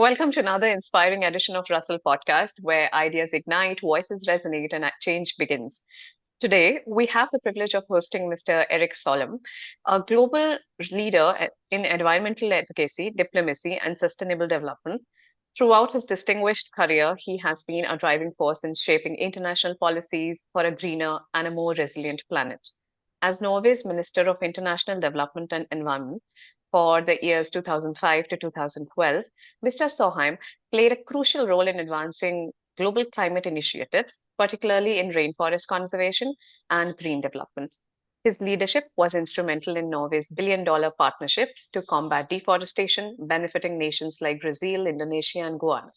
Welcome to another inspiring edition of Rustle Podcast, where ideas ignite, voices resonate, and change begins. Today, we have the privilege of hosting Mr. Erik Solheim, a global leader in environmental advocacy, diplomacy, and sustainable development. Throughout his distinguished career, he has been a driving force in shaping international policies for a greener and a more resilient planet. As Norway's Minister of International Development and Environment for the years 2005 to 2012, Mr. Solheim played a crucial role in advancing global climate initiatives, particularly in rainforest conservation and green development. His leadership was instrumental in Norway's billion-dollar partnerships to combat deforestation, benefiting nations like Brazil, Indonesia, and Guyana.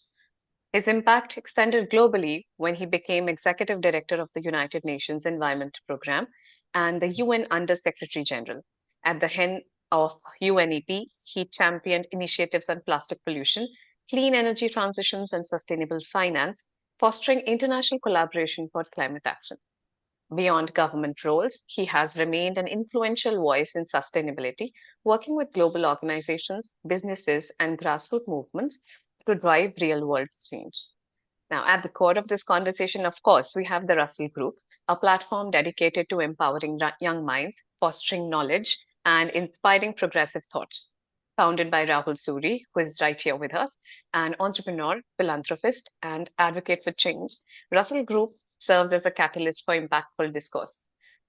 His impact extended globally when he became executive director of the United Nations Environment Programme and the UN Under Secretary General. At the head of UNEP, he championed initiatives on plastic pollution, clean energy transitions, and sustainable finance, fostering international collaboration for climate action. Beyond government roles, he has remained an influential voice in sustainability, working with global organizations, businesses, and grassroots movements to drive real world change. Now, at the core of this conversation, of course, we have the Rustle Group, a platform dedicated to empowering young minds, fostering knowledge, and inspiring progressive thought. Founded by Rahul Suri, who is right here with us, an entrepreneur, philanthropist, and advocate for change, Rustle Group serves as a catalyst for impactful discourse.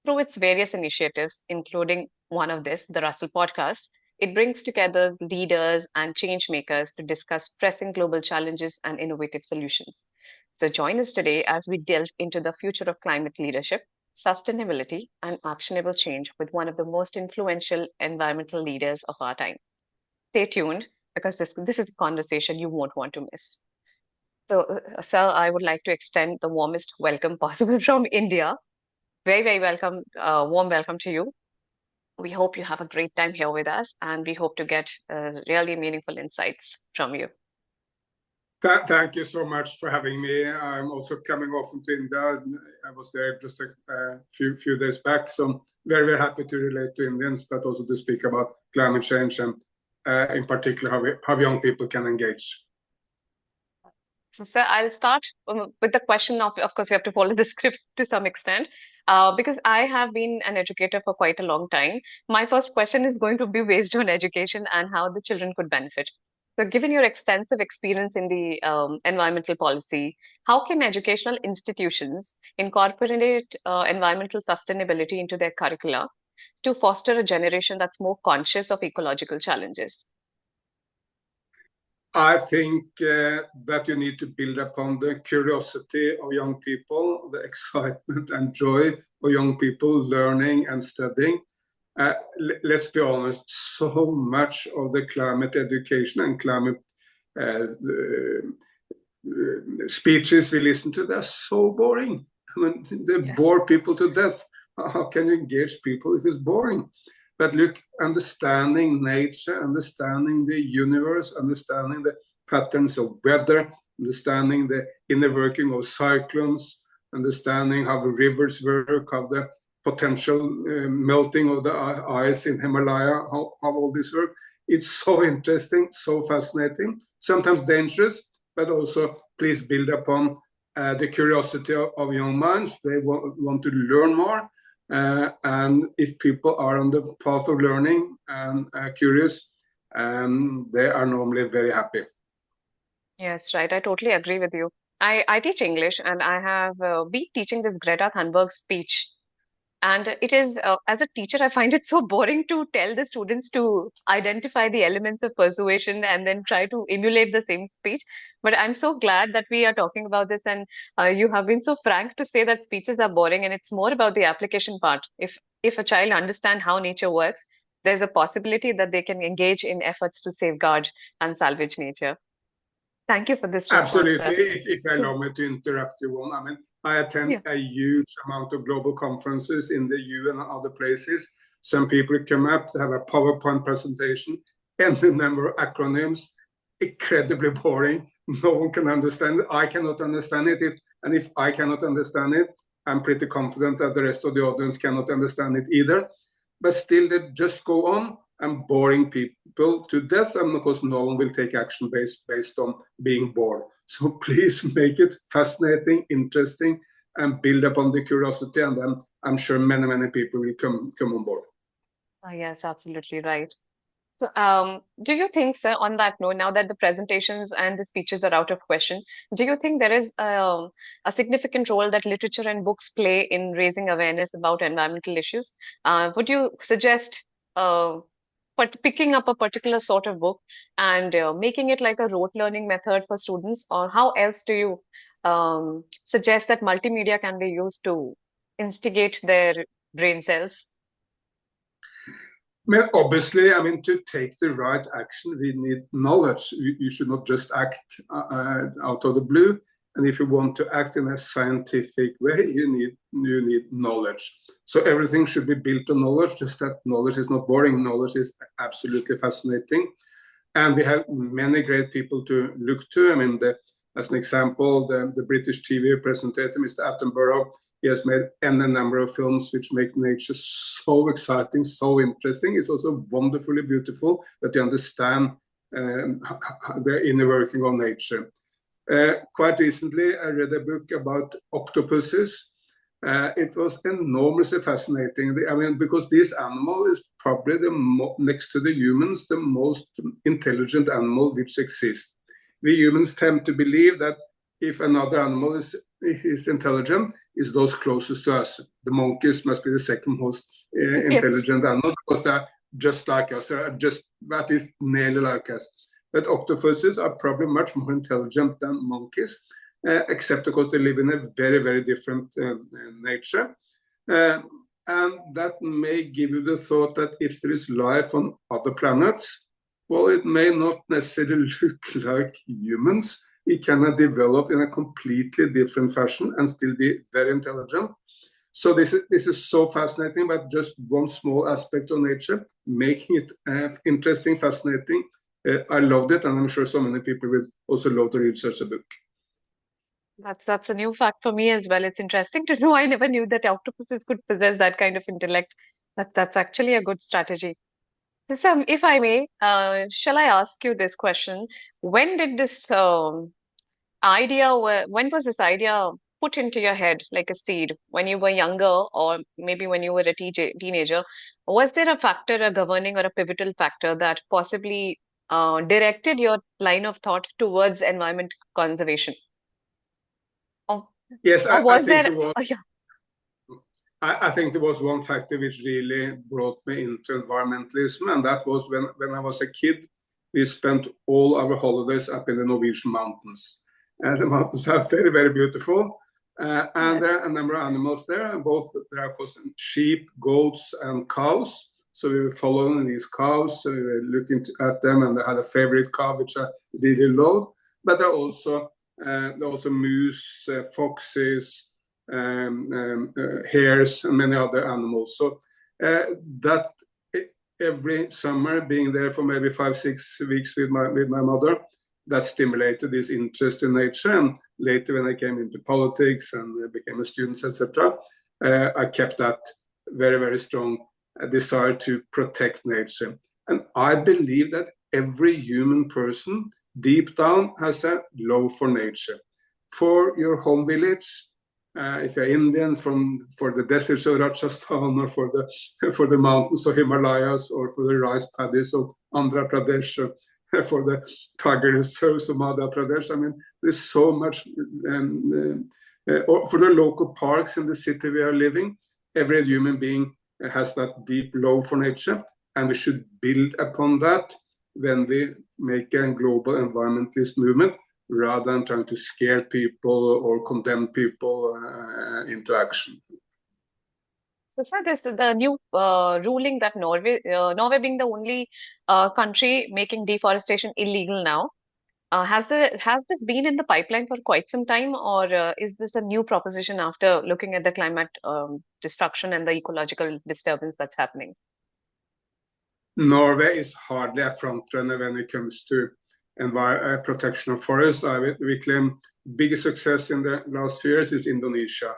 Through its various initiatives, including one of this, the Rustle Podcast, it brings together leaders and change makers to discuss pressing global challenges and innovative solutions. So join us today as we delve into the future of climate leadership, sustainability, and actionable change with one of the most influential environmental leaders of our time. Stay tuned because this is a conversation you won't want to miss. So, sir, I would like to extend the warmest welcome possible from India. Very, very welcome, warm welcome to you. We hope you have a great time here with us, and we hope to get really meaningful insights from you. Thank you so much for having me. I'm also coming off into India. I was there just a few days back, so I'm very, very happy to relate to Indians, but also to speak about climate change and in particular how young people can engage. So, sir, I'll start with the question of course, you have to follow the script to some extent, because I have been an educator for quite a long time. My first question is going to be based on education and how the children could benefit. So, given your extensive experience in the environmental policy, how can educational institutions incorporate environmental sustainability into their curricula to foster a generation that's more conscious of ecological challenges? I think that you need to build upon the curiosity of young people, the excitement and joy of young people learning and studying. Let's be honest, so much of the climate education and climate speeches we listen to, they're so boring. I mean, they bore people to death. How can you engage people if it's boring? But look, understanding nature, understanding the universe, understanding the patterns of weather, understanding the inner working of cyclones, understanding how the rivers work, how the potential melting of the ice in Himalaya, how all this works. It's so interesting, so fascinating, sometimes dangerous, but also please build upon the curiosity of young minds. They want to learn more. And if people are on the path of learning and curious, they are normally very happy. Yes, right. I totally agree with you. I teach English and I have been teaching this Greta Thunberg speech. And it is, as a teacher, I find it so boring to tell the students to identify the elements of persuasion and then try to emulate the same speech. But I'm so glad that we are talking about this, and you have been so frank to say that speeches are boring, and it's more about the application part. If a child understands how nature works, there's a possibility that they can engage in efforts to safeguard and salvage nature. Thank you for this response. Absolutely. If you allow me to interrupt you one, I mean, I attend a huge amount of global conferences in the UN and other places. Some people come up to have a PowerPoint presentation and the number of acronyms, incredibly boring. No one can understand it. I cannot understand it. And if I cannot understand it, I'm pretty confident that the rest of the audience cannot understand it either. But still, they just go on and boring people to death, and of course no one will take action based on being bored. So please make it fascinating, interesting, and build upon the curiosity, and then I'm sure many people will come on board. Yes, absolutely right. So, do you think, sir, on that note, now that the presentations and the speeches are out of question, do you think there is a significant role that literature and books play in raising awareness about environmental issues? Would you suggest picking up a particular sort of book and making it like a rote learning method for students, or how else do you suggest that multimedia can be used to instigate their brain cells? Well, obviously, to take the right action, we need knowledge. You should not just act out of the blue. And if you want to act in a scientific way, you need knowledge. So everything should be built on knowledge, just that knowledge is not boring. Knowledge is absolutely fascinating. And we have many great people to look to. As an example, the British TV presenter, Mr. Attenborough, he has made any number of films which make nature so exciting, so interesting. It's also wonderfully beautiful that you understand the inner working of nature. Quite recently, I read a book about octopuses. It was enormously fascinating. Because this animal is probably next to the humans, the most intelligent animal which exists. We humans tend to believe that if another animal is intelligent, is those closest to us. The monkeys must be the second most intelligent animal, because they're just like us, they're just at least nearly like us. But octopuses are probably much more intelligent than monkeys, except because they live in a very different nature. And that may give you the thought that if there is life on other planets, well, it may not necessarily look like humans. It cannot develop in a completely different fashion and still be very intelligent. So this is so fascinating, but just one small aspect of nature, making it interesting, fascinating. I loved it, and I'm sure so many people will also love to read such a book. That's a new fact for me as well. It's interesting to know. I never knew that octopuses could possess that kind of intellect. That's actually a good strategy. So, Sam, if I may, shall I ask you this question? When did this when was this idea put into your head like a seed? When you were younger, or maybe when you were a teenager? Was there a factor, a governing or a pivotal factor that possibly directed your line of thought towards environment conservation? Or, Yes, or I was think there? there was. Oh, yeah. I think there was one factor which really brought me into environmentalism, and that was when I was a kid. We spent all our holidays up in the Norwegian mountains. And the mountains are very beautiful. And there are a number of animals there, and there are, of course, sheep, goats, and cows. So we were following these cows, so we were looking at them, and I had a favorite cow which I really loved. But there are also moose, foxes, hares, and many other animals. So that every summer, being there for maybe 5-6 weeks with my mother, that stimulated this interest in nature. And later, when I came into politics and became a student, etc., I kept that very strong desire to protect nature. And I believe that every human person deep down has a love for nature, for your home village. If you're Indian, for the deserts of Rajasthan, or for the mountains of Himalayas, or for the rice paddies of Andhra Pradesh, or for the tiger reserves of Madhya Pradesh. There's so much, or for the local parks in the city we are living. Every human being has that deep love for nature, and we should build upon that when we make a global environmentalist movement, rather than trying to scare people or condemn people into action. So, sir, this the new ruling that Norway being the only country making deforestation illegal now. Has this been in the pipeline for quite some time, or is this a new proposition after looking at the climate destruction and the ecological disturbance that's happening? Norway is hardly a front runner when it comes to protection of forests. We claim biggest success in the last few years is Indonesia.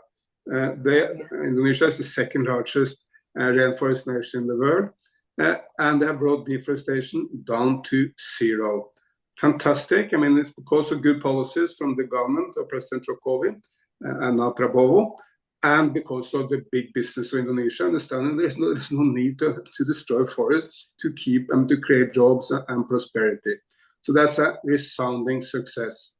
Indonesia is the second largest rainforest nation in the world. and they have brought deforestation down to zero. Fantastic. I mean, it's because of good policies from the government of President Jokowi and now Prabowo, and because of the big business of Indonesia, understanding there's no need to destroy forests to keep and to create jobs and prosperity. So that's a resounding success.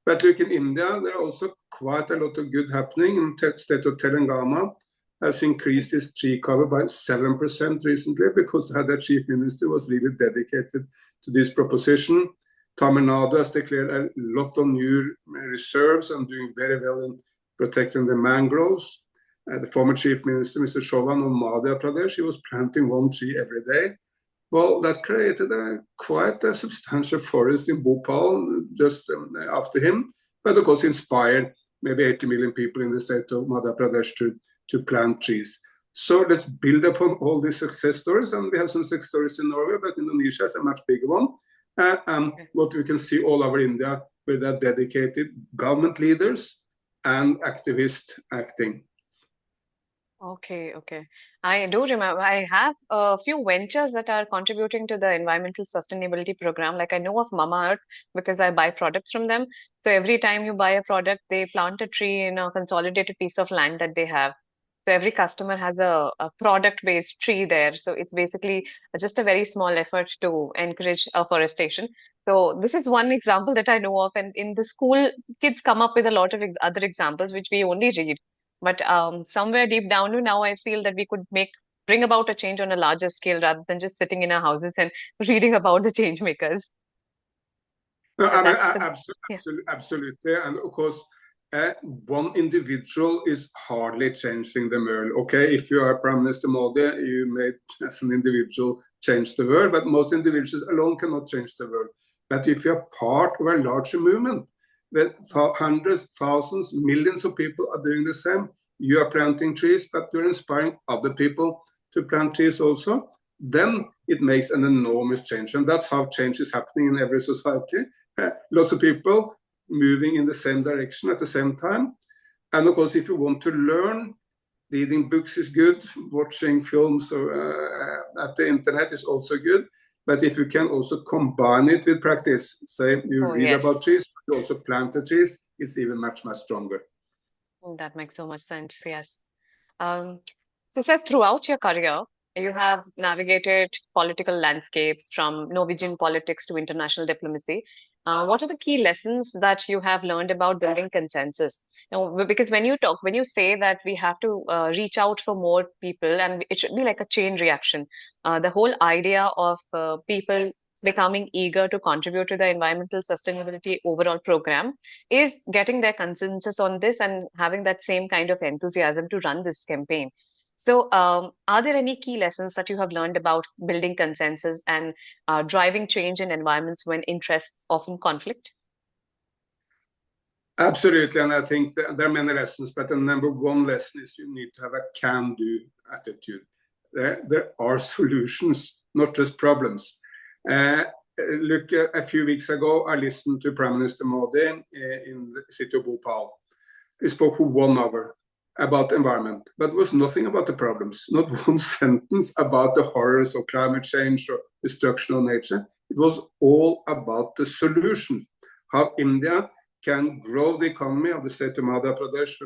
But look, in India, there are also quite a lot of good happening. In the state of Telangana has increased its tree cover by 7% recently because the chief minister was really dedicated to this proposition. Tamil Nadu has declared a lot of new reserves and doing very well in protecting the mangroves. The former chief minister, Mr. Chauhan of Madhya Pradesh, he was planting one tree every day. Well, that created quite a substantial forest in Bhopal just after him, but of course inspired maybe 80 million people in the state of Madhya Pradesh to plant trees. So let's build upon all these success stories, and we have some success stories in Norway, but Indonesia is a much bigger one. And what we can see all over India with the dedicated government leaders and activists acting. Okay. I do remember I have a few ventures that are contributing to the environmental sustainability program. Like I know of Mama Earth because I buy products from them. So every time you buy a product, they plant a tree in a consolidated piece of land that they have. So every customer has a product-based tree there. So it's basically just a very small effort to encourage afforestation. So this is one example that I know of. And in the school, kids come up with a lot of other examples, which we only read. But somewhere deep down now, I feel that we could bring about a change on a larger scale rather than just sitting in our houses and reading about the change makers. No, So I mean, that's absolutely. And of course, one individual is hardly changing the world. Okay, if you are Prime Minister Modi, you may, as an individual, change the world, but most individuals alone cannot change the world. But if you're part of a larger movement, that hundreds, thousands, millions of people are doing the same, you are planting trees, but you're inspiring other people to plant trees also, then it makes an enormous change. And that's how change is happening in every society. Lots of people moving in the same direction at the same time. And of course, if you want to learn, reading books is good, watching films at the internet is also good. But if you can also combine it with practice, say you read about trees, but you also plant the trees, it's even much stronger. That makes so much sense, yes. So, sir, throughout your career, you have navigated political landscapes from Norwegian politics to international diplomacy. What are the key lessons that you have learned about building consensus? Because when you say that we have to reach out for more people, and it should be like a chain reaction. The whole idea of people becoming eager to contribute to the environmental sustainability overall program is getting their consensus on this and having that same kind of enthusiasm to run this campaign. So, are there any key lessons that you have learned about building consensus and driving change in environments when interests often conflict? Absolutely, and I think there are many lessons, but the number one lesson is you need to have a can-do attitude. There are solutions, not just problems. Look, a few weeks ago, I listened to Prime Minister Modi in the city of Bhopal. He spoke for 1 hour about the environment, but there was nothing about the problems, not one sentence about the horrors of climate change or destruction of nature. It was all about the solutions, how India can grow the economy of the state of Madhya Pradesh,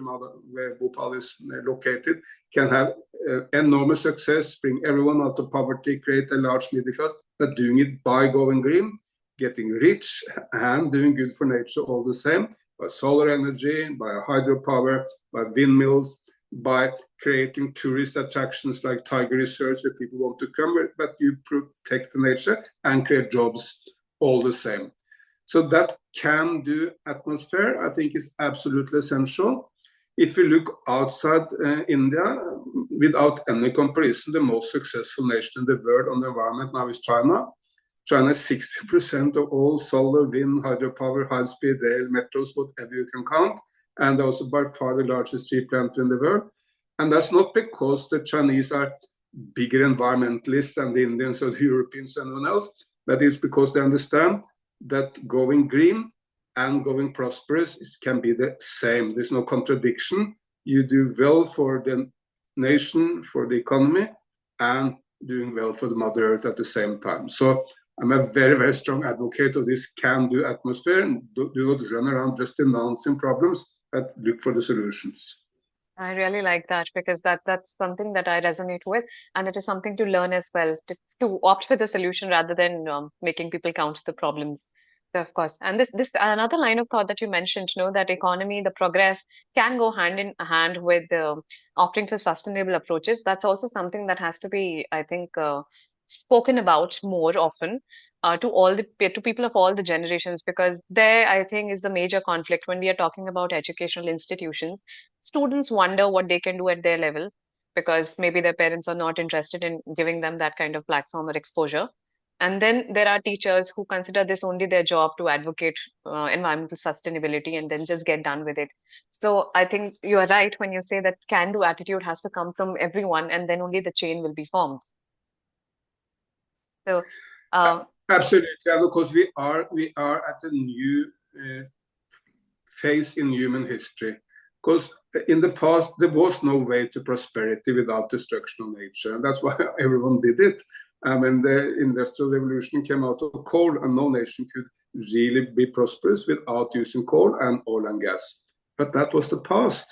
where Bhopal is located, can have enormous success, bring everyone out of poverty, create a large middle class, but doing it by going green, getting rich, and doing good for nature all the same, by solar energy, by hydropower, by windmills, by creating tourist attractions like tiger reserves where people want to come, but you protect the nature and create jobs all the same. So that can-do atmosphere, I think, is absolutely essential. If you look outside India, without any comparison, the most successful nation in the world on the environment now is China. China is 60% of all solar, wind, hydropower, high-speed rail, metros, whatever you can count, and also by far the largest tree planter in the world. And that's not because the Chinese are bigger environmentalists than the Indians or the Europeans or anyone else, but it's because they understand that going green and going prosperous can be the same. There's no contradiction. You do well for the nation, for the economy, and doing well for the Mother Earth at the same time. So I'm a very, very strong advocate of this can-do atmosphere. And do not run around just announcing problems, but look for the solutions. I really like that because that's something that I resonate with, and it is something to learn as well to opt for the solution rather than making people count the problems. So of course, and this another line of thought that you mentioned, that economy, the progress can go hand in hand with opting for sustainable approaches. That's also something that has to be, I think, spoken about more often to people of all the generations, because there I think is the major conflict when we are talking about educational institutions. Students wonder what they can do at their level because maybe their parents are not interested in giving them that kind of platform or exposure. And then there are teachers who consider this only their job to advocate environmental sustainability and then just get done with it. So I think you are right when you say that can-do attitude has to come from everyone, and then only the chain will be formed. So, absolutely, because we are at a new phase in human history. Because in the past, there was no way to prosperity without destruction of nature. And that's why everyone did it. When the Industrial Revolution came out of coal, and no nation could really be prosperous without using coal and oil and gas. But that was the past.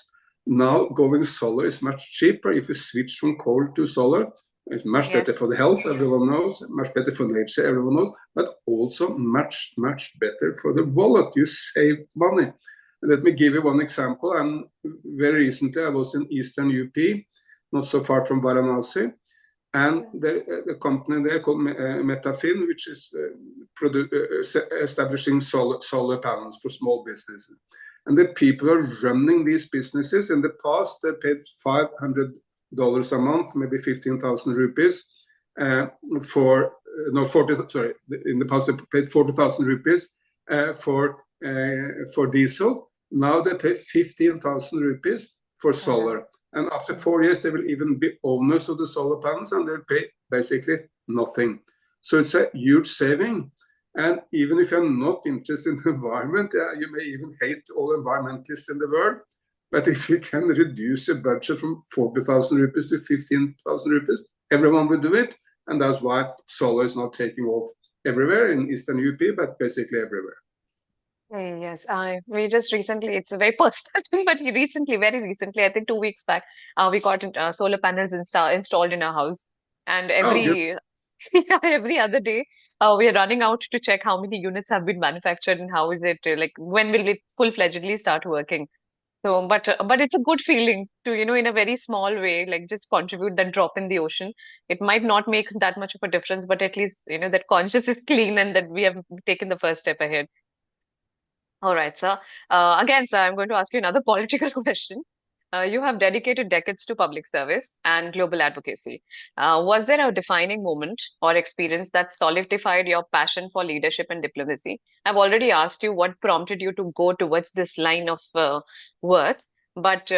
Now going solar is much cheaper. If you switch from coal to solar, it's much better for the health, everyone knows, much better for nature, everyone knows, but also much, much better for the wallet. You save money. Let me give you one example. And very recently, I was in Eastern UP, not so far from Varanasi, and the company there called Metafin, which is establishing solar panels for small businesses. And the people are running these businesses. In the past, they paid $500 a month, maybe 15,000 rupees in the past they paid 40,000 rupees for diesel. Now they pay 15,000 rupees for solar. And after 4 years, they will even be owners of the solar panels, and they'll pay basically nothing. So it's a huge saving. And even if you're not interested in the environment, you may even hate all environmentalists in the world. But if you can reduce a budget from 40,000 rupees to 15,000 rupees, everyone will do it. And that's why solar is not taking off everywhere in Eastern UP, but basically everywhere. Yes, we just recently, it's a very personal thing, but very recently, I think 2 weeks back, we got solar panels installed in our house. And every other day, we are running out to check how many units have been manufactured and how is it, like, when will it full-fledgedly start working? So, but it's a good feeling to, in a very small way, like just contribute that drop in the ocean. It might not make that much of a difference, but at least, that conscience is clean and that we have taken the first step ahead. All right, sir. Again, sir, I'm going to ask you another political question. You have dedicated decades to public service and global advocacy. Was there a defining moment or experience that solidified your passion for leadership and diplomacy? I've already asked you what prompted you to go towards this line of work, but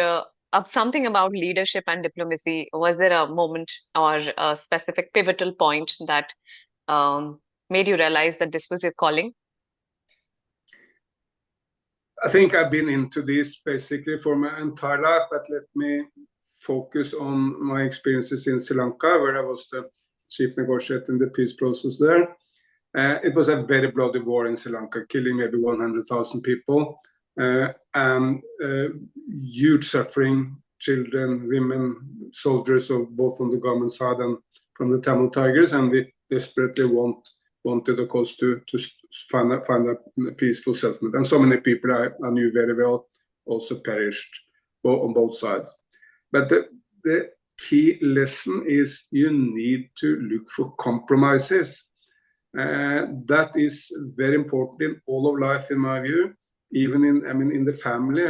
something about leadership and diplomacy, was there a moment or a specific pivotal point that made you realize that this was your calling? I think I've been into this basically for my entire life, but let me focus on my experiences in Sri Lanka, where I was the chief negotiator in the peace process there. It was a very bloody war in Sri Lanka, killing maybe 100,000 people, and huge suffering, children, women, soldiers, of both on the government side and from the Tamil Tigers, and we desperately wanted, of course, to find a peaceful settlement. And so many people I knew very well also perished on both sides. But the key lesson is you need to look for compromises. That is very important in all of life, in my view. Even in the family.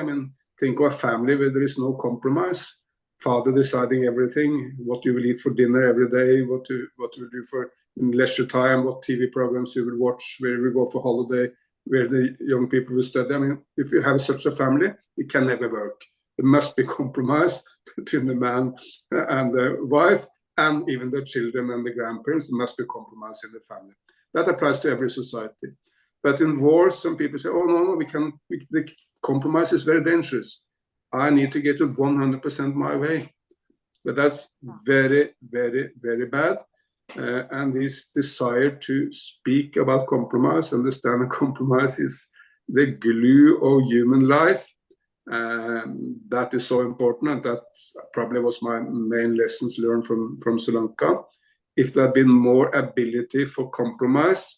Think of a family where there is no compromise. Father deciding everything, what you will eat for dinner every day, what you will do for leisure time, what TV programs you will watch, where you will go for holiday, where the young people will study. If you have such a family, it can never work. There must be compromise between the man and the wife, and even the children and the grandparents. There must be compromise in the family. That applies to every society. But in wars, some people say, "Oh no, the compromise is very dangerous. I need to get it 100% my way." But that's very, very, very bad. and this desire to speak about compromise, understand that compromise is the glue of human life. That is so important, and that probably was my main lessons learned from Sri Lanka. If there had been more ability for compromise,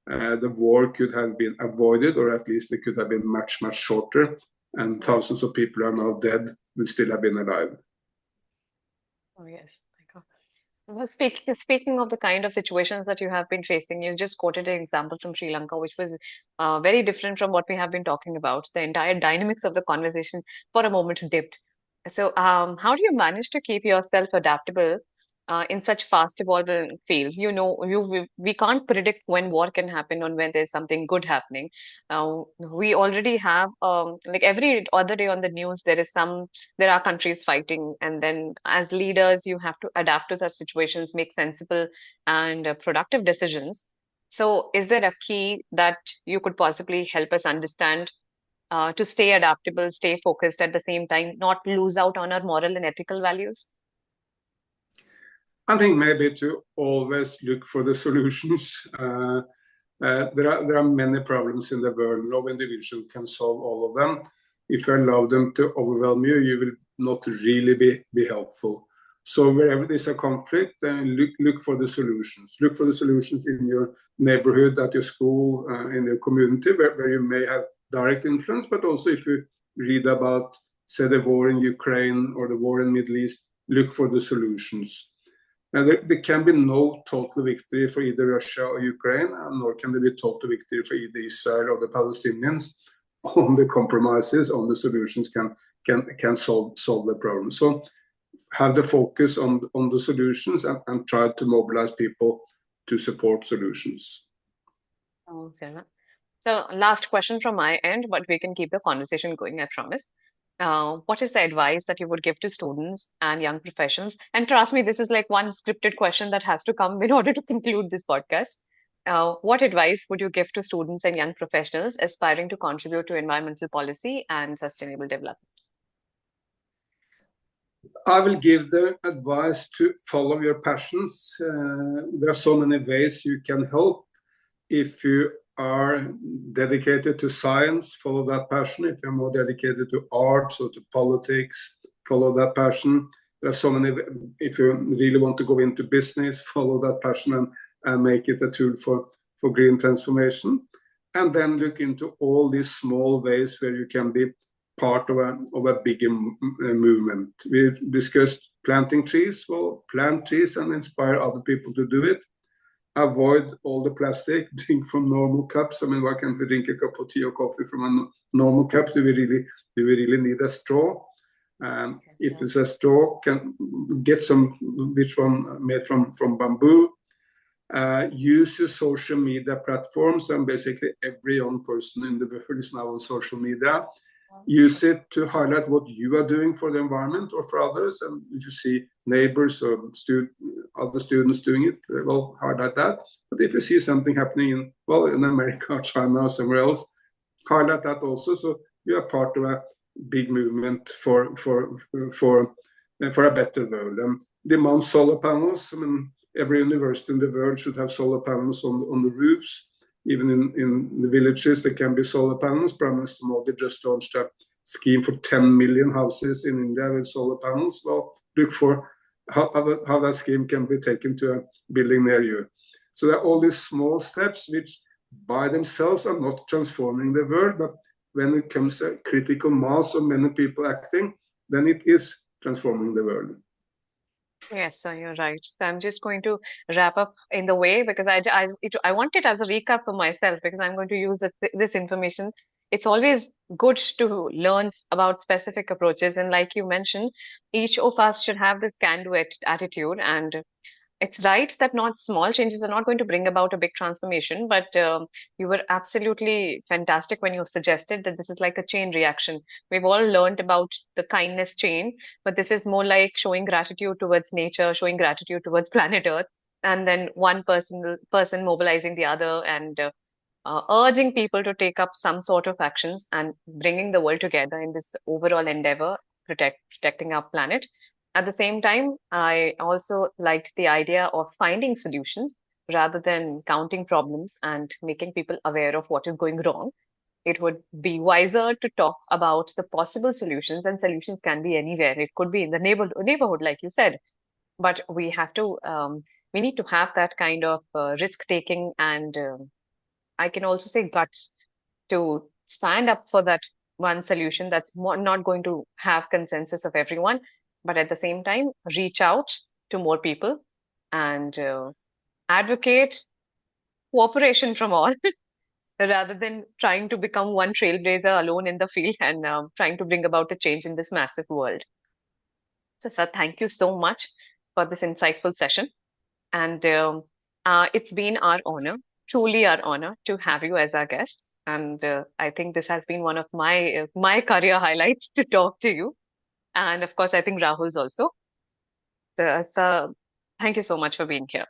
the war could have been avoided, or at least it could have been much, much shorter, and thousands of people are now dead, would still have been alive. Oh, yes. Well, speaking of the kind of situations that you have been facing, you just quoted an example from Sri Lanka, which was very different from what we have been talking about. The entire dynamics of the conversation for a moment dipped. So, how do you manage to keep yourself adaptable in such fast evolving fields? You know, we can't predict when war can happen or when there's something good happening. We already have like every other day on the news, there are countries fighting, and then as leaders, you have to adapt to such situations, make sensible and productive decisions. So, is there a key that you could possibly help us understand to stay adaptable, stay focused at the same time, not lose out on our moral and ethical values? I think maybe to always look for the solutions. There are many problems in the world. No individual can solve all of them. If you allow them to overwhelm you, you will not really be helpful. So wherever there's a conflict, then look for the solutions. Look for the solutions in your neighborhood, at your school, in your community, where you may have direct influence, but also if you read about, say, the war in Ukraine or the war in the Middle East, look for the solutions. And there can be no total victory for either Russia or Ukraine, nor can there be total victory for either Israel or the Palestinians. On the compromises, on the solutions can solve the problem. So have the focus on the solutions and try to mobilize people to support solutions. Okay. So, last question from my end, but we can keep the conversation going, I promise. What is the advice that you would give to students and young professionals? And trust me, this is like one scripted question that has to come in order to conclude this podcast. What advice would you give to students and young professionals aspiring to contribute to environmental policy and sustainable development? I will give the advice to follow your passions. There are so many ways you can help. If you are dedicated to science, follow that passion. If you're more dedicated to arts or to politics, follow that passion. There are so many. If you really want to go into business, follow that passion and make it a tool for green transformation. And then look into all these small ways where you can be part of a bigger movement. We discussed planting trees. Well, plant trees and inspire other people to do it. Avoid all the plastic. Drink from normal cups. I mean, why can't we drink a cup of tea or coffee from a normal cup? Do we really need a straw? If it's a straw, can get some which one made from bamboo. Use your social media platforms, and basically every young person in the world is now on social media. Use it to highlight what you are doing for the environment or for others, and if you see neighbors or other students doing it, well, highlight that. But if you see something happening in America, China, or somewhere else, highlight that also. So you are part of a big movement for a better world. And demand solar panels. I mean, every university in the world should have solar panels on the roofs. Even in the villages, there can be solar panels. Prime Minister Modi just launched a scheme for 10 million houses in India with solar panels. Well, look for how that scheme can be taken to a building near you. So there are all these small steps which by themselves are not transforming the world, but when it comes to a critical mass of many people acting, then it is transforming the world. Yes, so you're right. So I'm just going to wrap up in the way because I want it as a recap for myself because I'm going to use this information. It's always good to learn about specific approaches. And like you mentioned, each of us should have this can-do attitude. And it's right that not small changes are not going to bring about a big transformation, but you were absolutely fantastic when you suggested that this is like a chain reaction. We've all learned about the kindness chain, but this is more like showing gratitude towards nature, showing gratitude towards planet Earth, and then one person mobilizing the other and urging people to take up some sort of actions and bringing the world together in this overall endeavor, protecting our planet. At the same time, I also liked the idea of finding solutions rather than counting problems and making people aware of what is going wrong. It would be wiser to talk about the possible solutions, and solutions can be anywhere. It could be in the neighborhood, like you said, but we need to have that kind of risk taking and I can also say guts to stand up for that one solution that's not going to have consensus of everyone, but at the same time, reach out to more people and advocate cooperation from all rather than trying to become one trailblazer alone in the field and trying to bring about a change in this massive world. So, sir, thank you so much for this insightful session. And it's been our honor, truly our honor, to have you as our guest. And I think this has been one of my career highlights to talk to you. And of course, I think Rahul's also. So, thank you so much for being here.